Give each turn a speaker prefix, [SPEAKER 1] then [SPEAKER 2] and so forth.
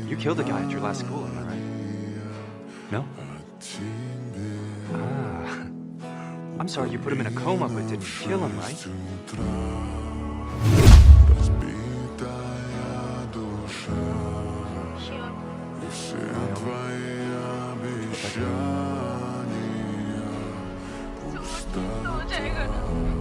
[SPEAKER 1] You killed a guy at your last school, am I right? No? Ah. I'm sorry you put him in a coma, but didn't kill him, right?
[SPEAKER 2] 또这个人。